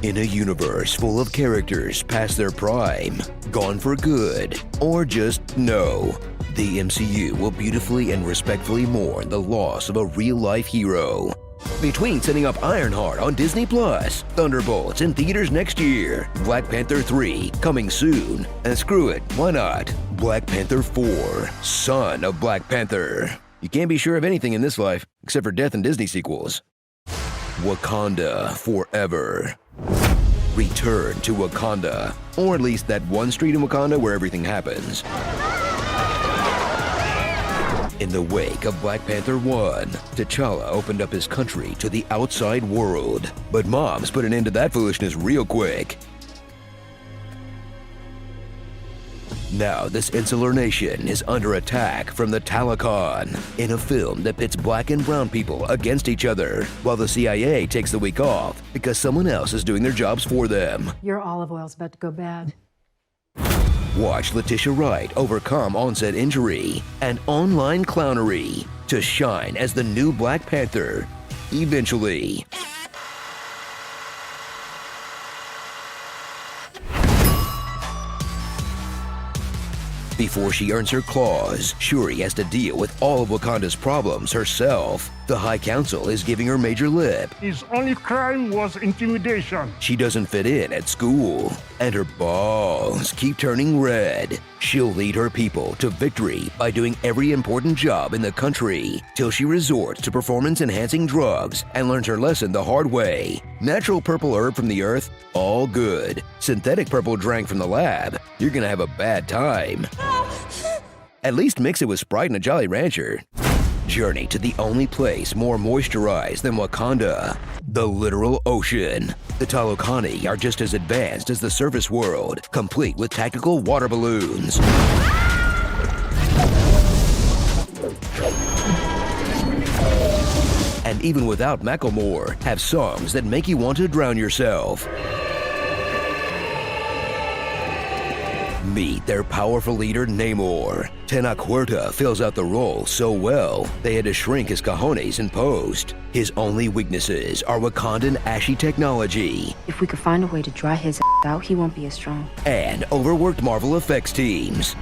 In a universe full of characters past their prime, gone for good, or just no, the MCU will beautifully and respectfully mourn the loss of a real-life hero. Between setting up Ironheart on Disney+, Thunderbolts in theaters next year, Black Panther 3 coming soon, and screw it, why not? Black Panther 4, Son of Black Panther. You can't be sure of anything in this life, except for death and Disney sequels. Wakanda Forever. Return to Wakanda, or at least that one street in Wakanda where everything happens. In the wake of Black Panther 1, T'Challa opened up his country to the outside world, but moms put an end to that foolishness real quick. Now this insular nation is under attack from the Taliban in a film that pits black and brown people against each other, while the CIA takes the week off because someone else is doing their jobs for them. Your olive oil's about to go bad. Watch Letitia Wright overcome onset injury and online clownery to shine as the new Black Panther, eventually. Before she earns her claws, Shuri has to deal with all of Wakanda's problems herself. The High Council is giving her major lip. His only crime was intimidation. She doesn't fit in at school, and her balls keep turning red. She'll lead her people to victory by doing every important job in the country, till she resorts to performance-enhancing drugs and learns her lesson the hard way. Natural purple herb from the earth, all good. Synthetic purple drank from the lab, you're gonna have a bad time. At least mix it with Sprite and a Jolly Rancher. Journey to the only place more moisturized than Wakanda, the literal ocean. The Talokani are just as advanced as the surface world, complete with tactical water balloons. And even without Macklemore, have songs that make you want to drown yourself. Meet their powerful leader, Namor. Tenoch Huerta fills out the role so well, they had to shrink his cojones in post. His only weaknesses are Wakandan ashy technology. If we could find a way to dry his out, he won't be as strong. And overworked Marvel effects teams.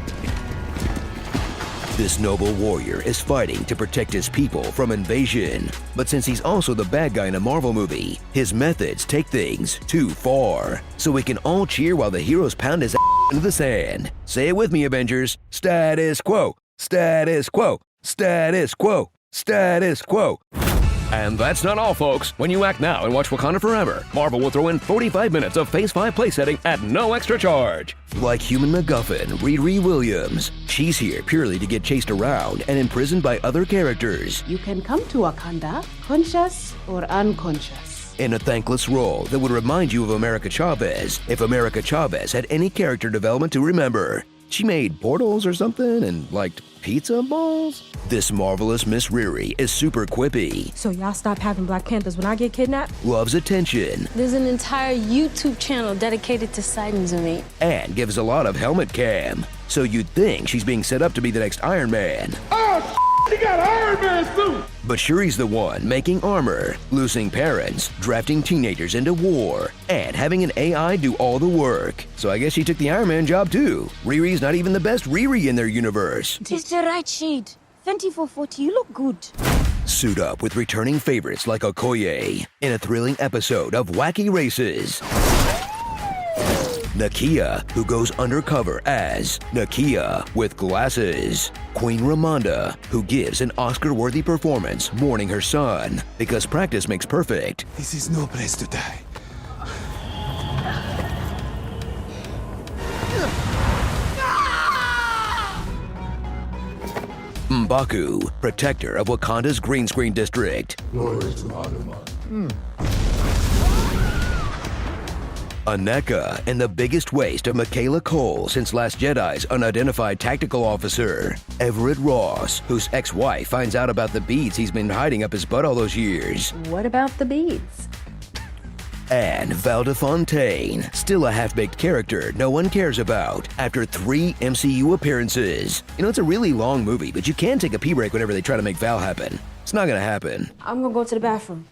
This noble warrior is fighting to protect his people from invasion. But since he's also the bad guy in a Marvel movie, his methods take things too far. So we can all cheer while the heroes pound his into the sand. Say it with me, Avengers. Status quo, status quo, status quo, status quo. And that's not all, folks. When you act now and watch Wakanda Forever, Marvel will throw in 45 minutes of Phase 5 playsetting at no extra charge. Like human MacGuffin, Riri Williams. She's here purely to get chased around and imprisoned by other characters. You can come to Wakanda, conscious or unconscious. In a thankless role that would remind you of America Chavez, if America Chavez had any character development to remember. She made portals or something and liked pizza balls? This marvelous Miss Riri is super quippy. So y'all stop having Black Panthers when I get kidnapped? Loves attention. There's an entire YouTube channel dedicated to sightings of me. And gives a lot of helmet cam. So you'd think she's being set up to be the next Iron Man. Oh, he got an Iron Man suit! But Shuri's the one making armor, losing parents, drafting teenagers into war, and having an AI do all the work. So I guess she took the Iron Man job too. Riri's not even the best Riri in their universe. It's the right shade. 2440, you look good. Suit up with returning favorites like Okoye in a thrilling episode of Wacky Races. Nakia, who goes undercover as Nakia with glasses. Queen Ramonda, who gives an Oscar-worthy performance mourning her son because practice makes perfect. This is no place to die. M'Baku, protector of Wakanda's green screen district. Aneka and the biggest waste of Michaela Cole since Last Jedi's unidentified tactical officer. Everett Ross, whose ex-wife finds out about the beads he's been hiding up his butt all those years. What about the beads? And Valda Fontaine, still a half-baked character no one cares about after 3 MCU appearances. You know, it's a really long movie, but you can take a pee break whenever they try to make Val happen. It's not gonna happen. I'm gonna go to the bathroom.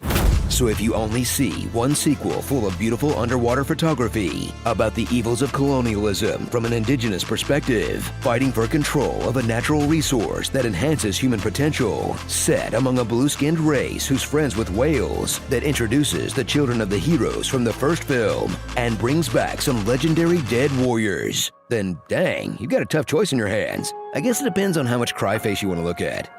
So if you only see one sequel full of beautiful underwater photography about the evils of colonialism from an indigenous perspective, fighting for control of a natural resource that enhances human potential, set among a blue-skinned race who's friends with whales, that introduces the children of the heroes from the first film and brings back some legendary dead warriors, then dang, you got a tough choice in your hands. I guess it depends on how much cry face you want to look at.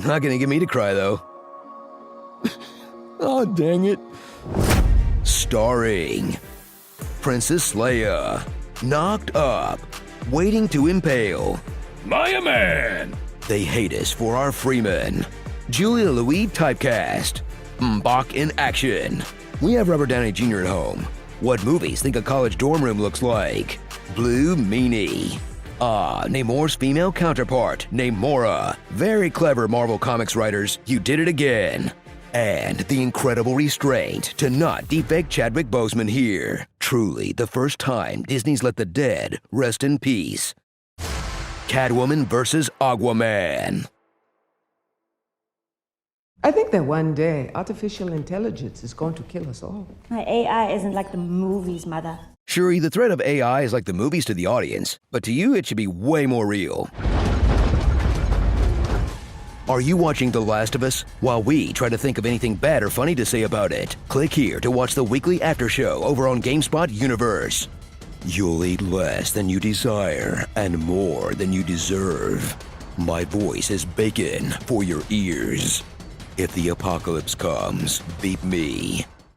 Not gonna get me to cry, though. Oh, dang it. Starring Princess Leia, Knocked Up, Waiting to Impale, Maya Man, They Hate Us for Our Freemen, Julia Louis Typecast, Mbach in Action. We have Robert Downey Jr. at home. What movies think a college dorm room looks like? Blue Meanie. Namor's female counterpart, Namora. Very clever Marvel Comics writers, you did it again. And the incredible restraint to not defect Chadwick Boseman here. Truly the first time Disney's let the dead rest in peace. Catwoman versus Aquaman. I think that one day artificial intelligence is going to kill us all. My AI isn't like the movies, Mother. Shuri, the threat of AI is like the movies to the audience, but to you it should be way more real. Are you watching The Last of Us? While we try to think of anything bad or funny to say about it, click here to watch the weekly after show over on GameSpot Universe. You'll eat less than you desire and more than you deserve. My voice is bacon for your ears. If the apocalypse comes, beat me.